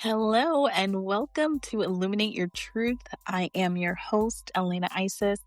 Hello and welcome to Illuminate Your Truth. I am your host, Elena Isis,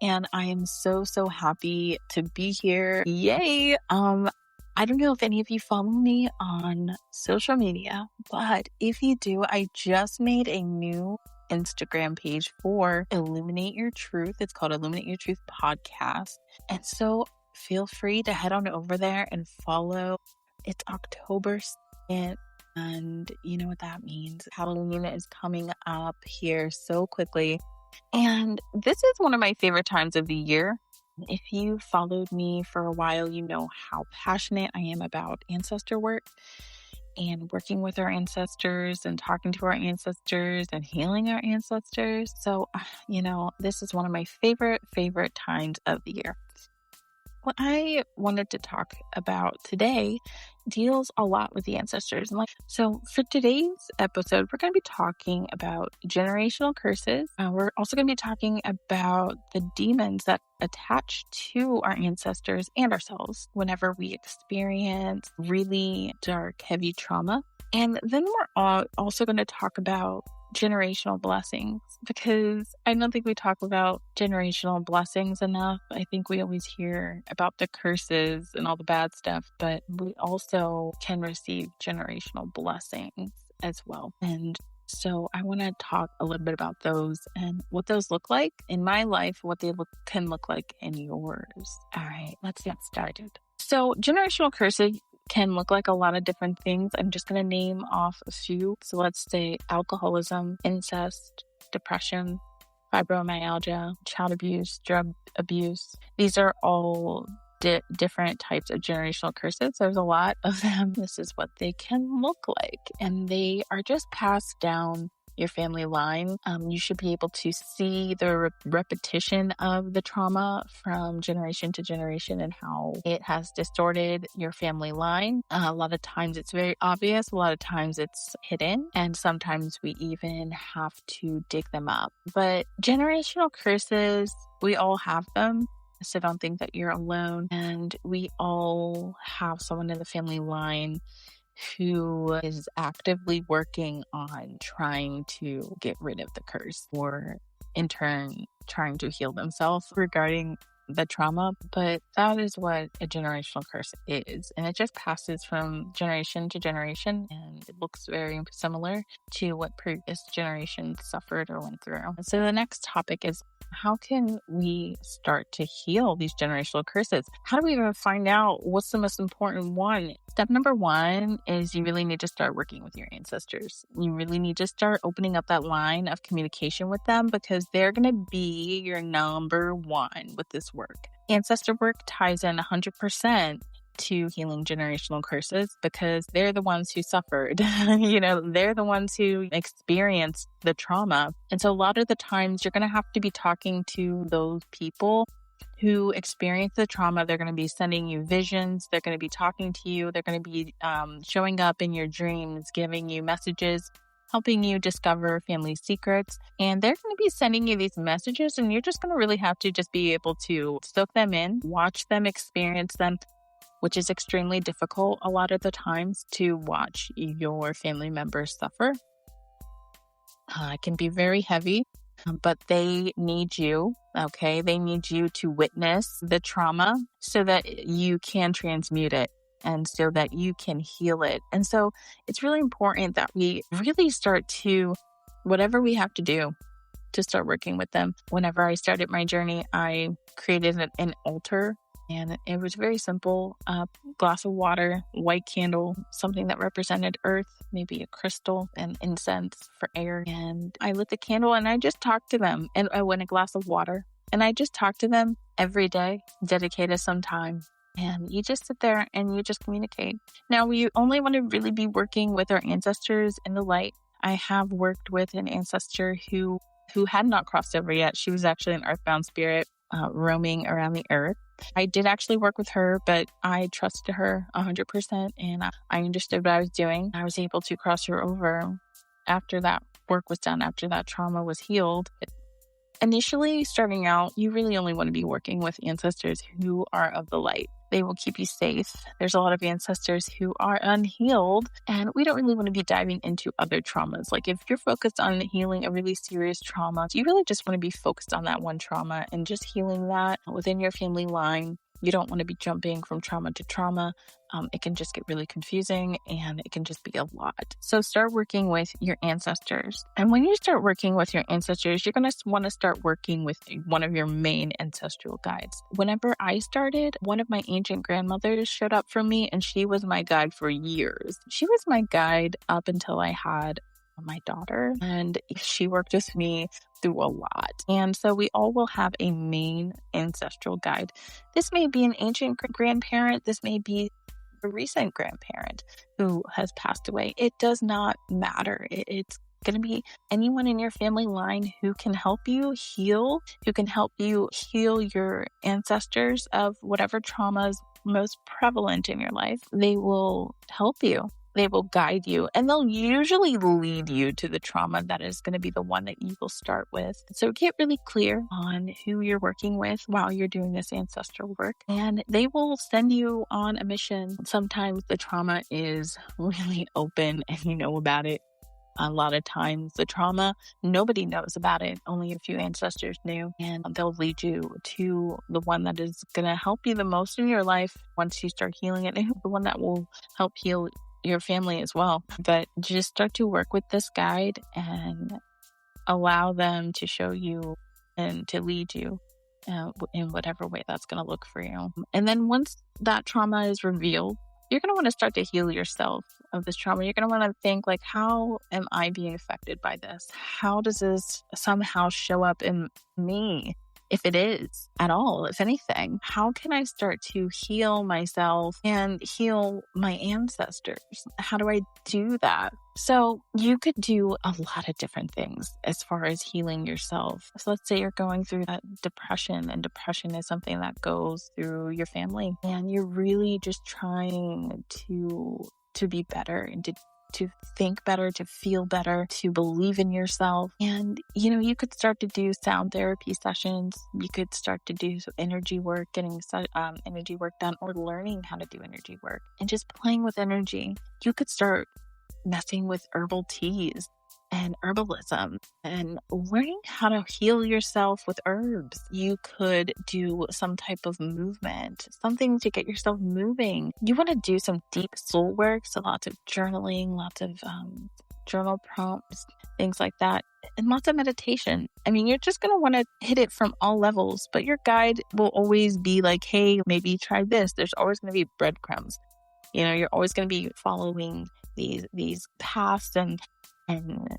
and I am so happy to be here. Yay! I don't know if any of you follow me on social media, but if you do, I just made a new Instagram page for Illuminate Your Truth. It's called Illuminate Your Truth Podcast. And so feel free to head on over there and follow. It's October 2nd. And you know what that means. Halloween is coming up here so quickly. And this is one of my favorite times of the year. If you followed me for a while, you know how passionate I am about ancestor work and working with our ancestors and talking to our ancestors and healing our ancestors. So, this is one of my favorite times of the year. What I wanted to talk about today deals a lot with the ancestors. So for today's episode, we're going to be talking about generational curses. We're also going to be talking about the demons that attach to our ancestors and ourselves whenever we experience really dark, heavy trauma. And then we're also going to talk about generational blessings, because I don't think we talk about generational blessings enough. I think we always hear about the curses and all the bad stuff, but we also can receive generational blessings as well. And so I want to talk a little bit about those and what those look like in my life, what they can look like in yours. All right, let's get started. So generational curses can look like a lot of different things. I'm just going to name off a few. So let's say alcoholism, incest, depression, fibromyalgia, child abuse, drug abuse. These are all different types of generational curses. There's a lot of them. This is what they can look like. And they are just passed down your family line. You should be able to see the repetition of the trauma from generation to generation and how it has distorted your family line. A lot of times it's very obvious. A lot of times it's hidden. And sometimes we even have to dig them up. But generational curses, we all have them. So don't think that you're alone. And we all have someone in the family line who is actively working on trying to get rid of the curse, or in turn trying to heal themselves regarding the trauma. But that is what a generational curse is, and it just passes from generation to generation, and it looks very similar to what previous generations suffered or went through. So the next topic is, how can we start to heal these generational curses? How do we even find out what's the most important one? Step number one is you really need to start working with your ancestors. You really need to start opening up that line of communication with them, because they're going to be your number one with this work. Ancestor work ties in 100% to healing generational curses, because they're the ones who suffered. They're the ones who experienced the trauma. And so a lot of the times you're going to have to be talking to those people who experience the trauma. They're going to be sending you visions. They're going to be talking to you. They're going to be showing up in your dreams, giving you messages, helping you discover family secrets. And they're going to be sending you these messages, and you're just going to really have to just be able to soak them in, watch them, experience them, which is extremely difficult a lot of the times to watch your family members suffer. It can be very heavy, but they need you, okay? They need you to witness the trauma so that you can transmute it and so that you can heal it. And so it's really important that we really start to, whatever we have to do to start working with them. Whenever I started my journey, I created an altar. And it was very simple, a glass of water, white candle, something that represented earth, maybe a crystal, and incense for air. And I lit the candle and I just talked to them. And I went a glass of water and I just talked to them every day, dedicated some time. And you just sit there and you just communicate. Now, we only want to really be working with our ancestors in the light. I have worked with an ancestor who had not crossed over yet. She was actually an earthbound spirit roaming around the earth. I did actually work with her, but I trusted her 100%, and I understood what I was doing. I was able to cross her over after that work was done, after that trauma was healed. Initially, starting out, you really only want to be working with ancestors who are of the light. They will keep you safe. There's a lot of ancestors who are unhealed, and we don't really want to be diving into other traumas. Like if you're focused on healing a really serious trauma, you really just want to be focused on that one trauma and just healing that within your family line. You don't want to be jumping from trauma to trauma. It can just get really confusing and it can just be a lot. So start working with your ancestors. And when you start working with your ancestors, you're going to want to start working with one of your main ancestral guides. Whenever I started, one of my ancient grandmothers showed up for me, and she was my guide for years. She was my guide up until I had my daughter, and she worked with me through a lot. And so we all will have a main ancestral guide. This may be an ancient grandparent. This may be a recent grandparent who has passed away. It does not matter. It's going to be anyone in your family line who can help you heal, your ancestors of whatever trauma is most prevalent in your life. They will help you. They will guide you, and they'll usually lead you to the trauma that is going to be the one that you will start with. So get really clear on who you're working with while you're doing this ancestral work, and they will send you on a mission. Sometimes the trauma is really open and you know about it. A lot of times the trauma, nobody knows about it. Only a few ancestors knew, and they'll lead you to the one that is going to help you the most in your life once you start healing it, and the one that will help heal your family as well. But just start to work with this guide and allow them to show you and to lead you in whatever way that's going to look for you. And then once that trauma is revealed, you're going to want to start to heal yourself of this trauma. You're going to want to think like, how am I being affected by this? How does this somehow show up in me? If it is at all, if anything, how can I start to heal myself and heal my ancestors? How do I do that? So you could do a lot of different things as far as healing yourself. So let's say you're going through that depression, and depression is something that goes through your family, and you're really just trying to be better and to think better, to feel better, to believe in yourself. And, you could start to do sound therapy sessions. You could start to do energy work, getting energy work done, or learning how to do energy work and just playing with energy. You could start messing with herbal teas and herbalism and learning how to heal yourself with herbs. You could do some type of movement, something to get yourself moving. You want to do some deep soul work, so lots of journaling, lots of journal prompts, things like that, and lots of meditation. I mean, you're just going to want to hit it from all levels, but your guide will always be like, hey, maybe try this. There's always going to be breadcrumbs. You're always going to be following these paths, and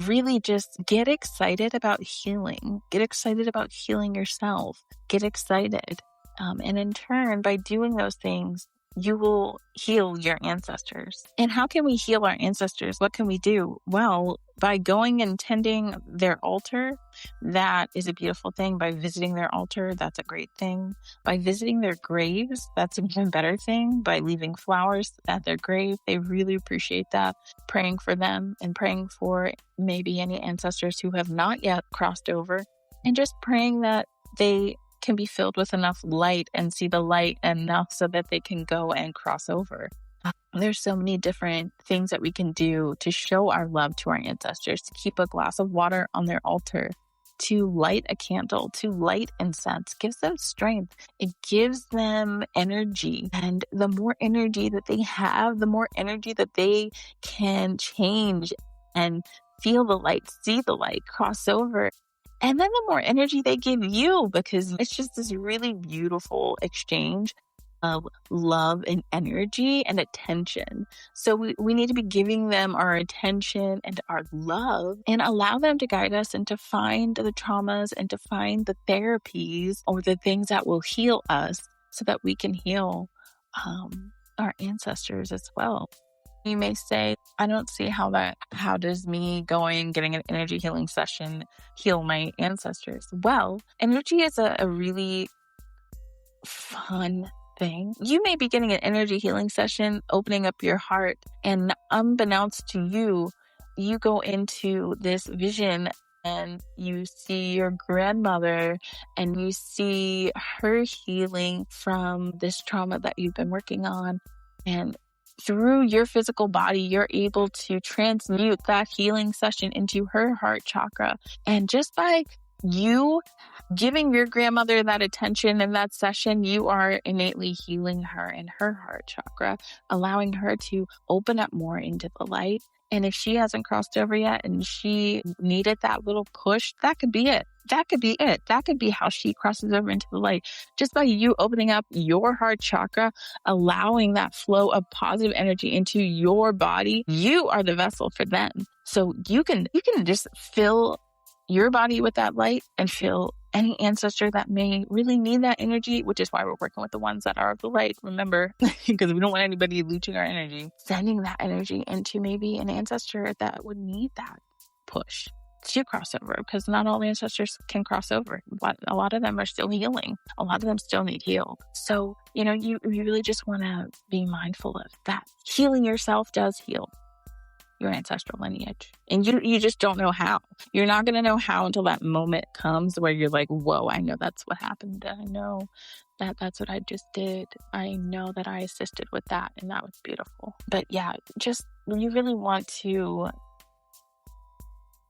really just get excited about healing. Get excited about healing yourself. Get excited. And in turn, by doing those things, you will heal your ancestors. And how can we heal our ancestors? What can we do? Well, by going and tending their altar, that is a beautiful thing. By visiting their altar, that's a great thing. By visiting their graves, that's an even better thing. By leaving flowers at their grave, they really appreciate that. Praying for them and praying for maybe any ancestors who have not yet crossed over, and just praying that they can be filled with enough light and see the light enough so that they can go and cross over. There's so many different things that we can do to show our love to our ancestors, to keep a glass of water on their altar, to light a candle, to light incense, gives them strength. It gives them energy. And the more energy that they have, the more energy that they can change and feel the light, see the light, cross over. And then the more energy they give you, because it's just this really beautiful exchange of love and energy and attention. So we need to be giving them our attention and our love, and allow them to guide us and to find the traumas and to find the therapies or the things that will heal us so that we can heal our ancestors as well. You may say, I don't see how does me getting an energy healing session heal my ancestors? Well, energy is a really fun thing. You may be getting an energy healing session, opening up your heart, and unbeknownst to you, you go into this vision and you see your grandmother and you see her healing from this trauma that you've been working on. And through your physical body, you're able to transmute that healing session into her heart chakra. And just by you giving your grandmother that attention in that session, you are innately healing her in her heart chakra, allowing her to open up more into the light. And if she hasn't crossed over yet and she needed that little push, that could be it. That could be it. That could be how she crosses over into the light. Just by you opening up your heart chakra, allowing that flow of positive energy into your body, you are the vessel for them. So you can just fill your body with that light and feel any ancestor that may really need that energy, which is why we're working with the ones that are of the light, remember, because we don't want anybody leeching our energy, sending that energy into maybe an ancestor that would need that push to cross over, because not all ancestors can cross over. A lot of them are still healing. A lot of them still need healed. So, you really just want to be mindful of that. Healing yourself does heal your ancestral lineage. And you just don't know how. You're not going to know how until that moment comes where you're like, whoa, I know that's what happened. I know that's what I just did. I know that I assisted with that, and that was beautiful. But yeah, just you really want to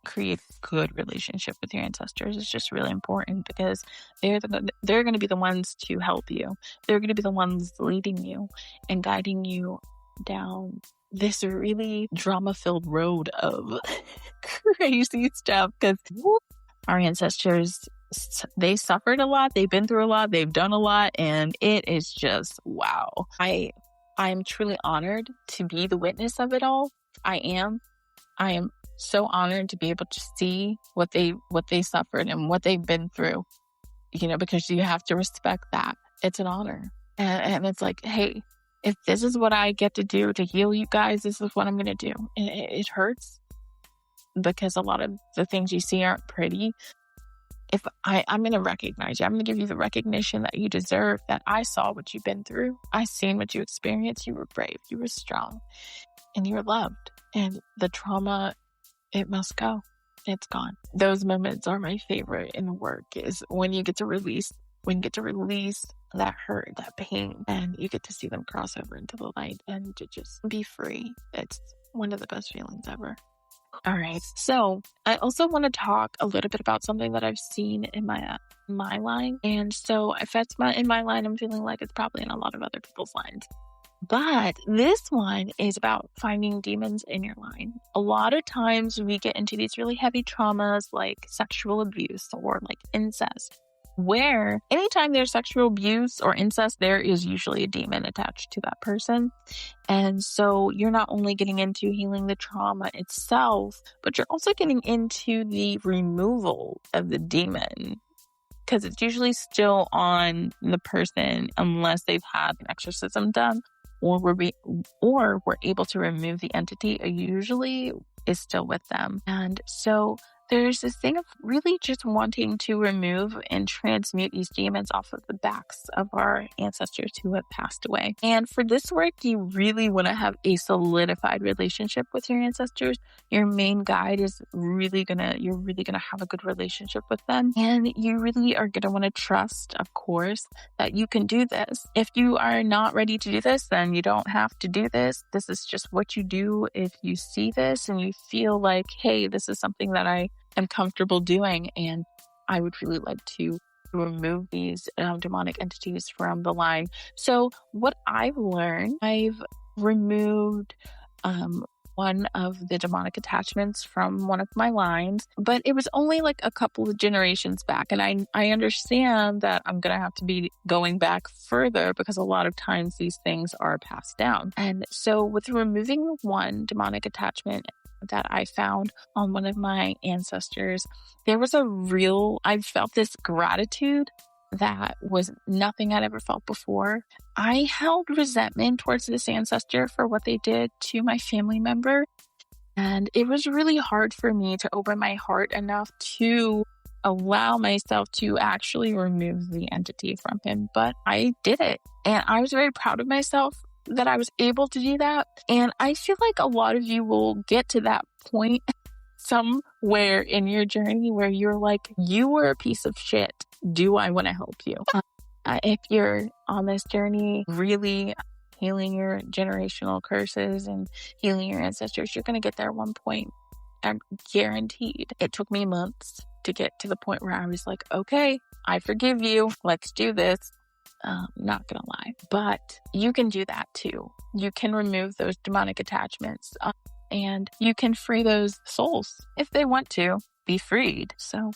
create a good relationship with your ancestors. It's just really important, because they're going to be the ones to help you. They're going to be the ones leading you and guiding you down this really drama-filled road of crazy stuff, because our ancestors, they suffered a lot, they've been through a lot, they've done a lot, and it is just wow. I'm truly honored to be the witness of it all. I am so honored to be able to see what they suffered and what they've been through, because you have to respect that. It's an honor. And it's like, hey, if this is what I get to do to heal you guys, this is what I'm going to do. And it hurts, because a lot of the things you see aren't pretty. I'm going to recognize you. I'm going to give you the recognition that you deserve, that I saw what you've been through. I seen what you experienced. You were brave. You were strong. And you were loved. And the trauma, it must go. It's gone. Those moments are my favorite in the work, is when you get to release that hurt, that pain, and you get to see them cross over into the light and to just be free. It's one of the best feelings ever. All right. So I also want to talk a little bit about something that I've seen in my line. And so if that's in my line, I'm feeling like it's probably in a lot of other people's lines. But this one is about finding demons in your line. A lot of times we get into these really heavy traumas like sexual abuse or like incest, where anytime there's sexual abuse or incest, there is usually a demon attached to that person. And so you're not only getting into healing the trauma itself, but you're also getting into the removal of the demon, because it's usually still on the person unless they've had an exorcism done, or we're able to remove the entity. Usually is still with them. And so there's this thing of really just wanting to remove and transmute these demons off of the backs of our ancestors who have passed away. And for this work, you really want to have a solidified relationship with your ancestors. Your main guide is you're really gonna have a good relationship with them. And you really are gonna want to trust, of course, that you can do this. If you are not ready to do this, then you don't have to do this. This is just what you do if you see this and you feel like, hey, this is something that I am comfortable doing, and I would really like to remove these demonic entities from the line. So what I've learned, I've removed one of the demonic attachments from one of my lines, but it was only like a couple of generations back. And I understand that I'm going to have to be going back further, because a lot of times these things are passed down. And so with removing one demonic attachment that I found on one of my ancestors, there was I felt this gratitude that was nothing I'd ever felt before. I held resentment towards this ancestor for what they did to my family member. And it was really hard for me to open my heart enough to allow myself to actually remove the entity from him. But I did it. And I was very proud of myself that I was able to do that. And I feel like a lot of you will get to that point somewhere in your journey where you're like, you were a piece of shit. Do I want to help you? If you're on this journey, really healing your generational curses and healing your ancestors, you're going to get there at one point. I'm guaranteed. It took me months to get to the point where I was like, okay, I forgive you. Let's do this. Not gonna lie, but you can do that too. You can remove those demonic attachments and you can free those souls if they want to be freed. So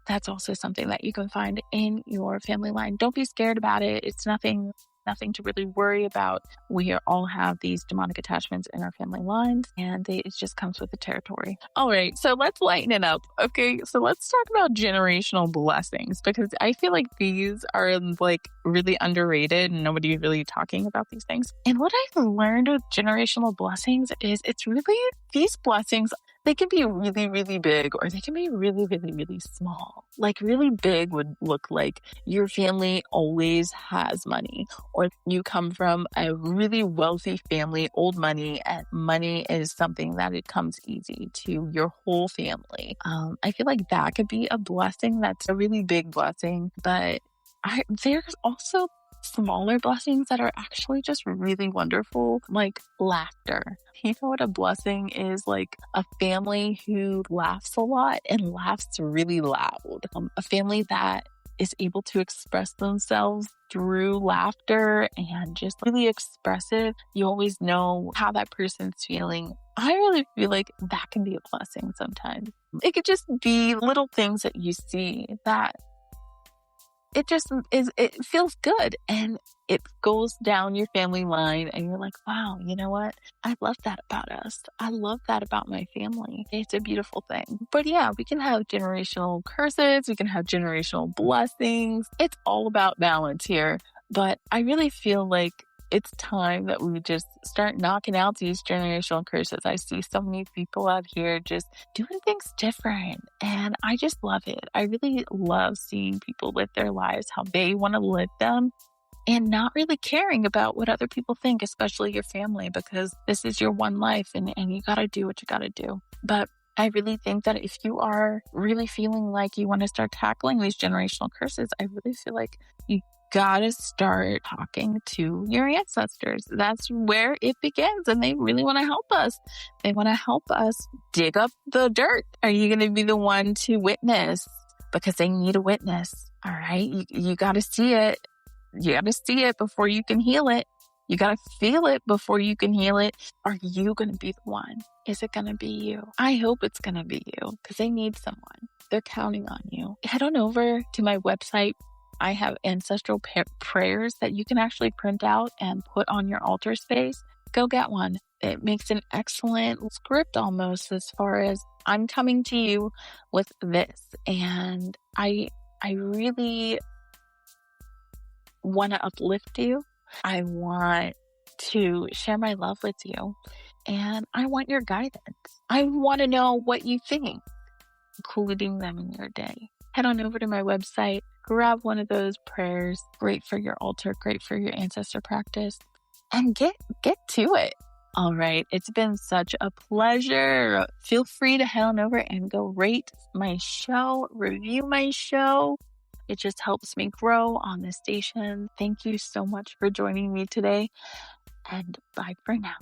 that's also something that you can find in your family line. Don't be scared about it. It's nothing to really worry about. We all have these demonic attachments in our family lines, and it just comes with the territory. All right, so let's lighten it up. Okay, so let's talk about generational blessings, because I feel like these are like really underrated and nobody's really talking about these things. And what I've learned with generational blessings is it's really, these blessings, they can be really, really big, or they can be really, really, really small. Like really big would look like your family always has money, or you come from a really wealthy family, old money, and money is something that it comes easy to your whole family. I feel like that could be a blessing. That's a really big blessing, but there's also smaller blessings that are actually just really wonderful, like laughter. You know what a blessing is? Like a family who laughs a lot and laughs really loud. A family that is able to express themselves through laughter and just really expressive. You always know how that person's feeling. I really feel like that can be a blessing sometimes. It could just be little things that you see that it just is, it feels good and it goes down your family line and you're like, wow, you know what? I love that about us. I love that about my family. It's a beautiful thing. But yeah, we can have generational curses. We can have generational blessings. It's all about balance here. But I really feel like it's time that we just start knocking out these generational curses. I see so many people out here just doing things different, and I just love it. I really love seeing people live their lives how they want to live them and not really caring about what other people think, especially your family, because this is your one life and you got to do what you got to do. But I really think that if you are really feeling like you want to start tackling these generational curses, I really feel like you gotta start talking to your ancestors. That's where it begins, and they really want to help us. They want to help us dig up the dirt. Are you going to be the one to witness? Because they need a witness. All right, you got to see it. You got to see it before you can heal it. You got to feel it before you can heal it. Are you going to be the one? Is it going to be you? I hope it's going to be you, because they need someone. They're counting on you. Head on over to my website. I have ancestral prayers that you can actually print out and put on your altar space. Go get one. It makes an excellent script almost, as far as I'm coming to you with this. And I really want to uplift you. I want to share my love with you. And I want your guidance. I want to know what you think, including them in your day. Head on over to my website, grab one of those prayers, great for your altar, great for your ancestor practice, and get to it. All right, it's been such a pleasure. Feel free to head on over and go rate my show, review my show. It just helps me grow on this station. Thank you so much for joining me today, and bye for now.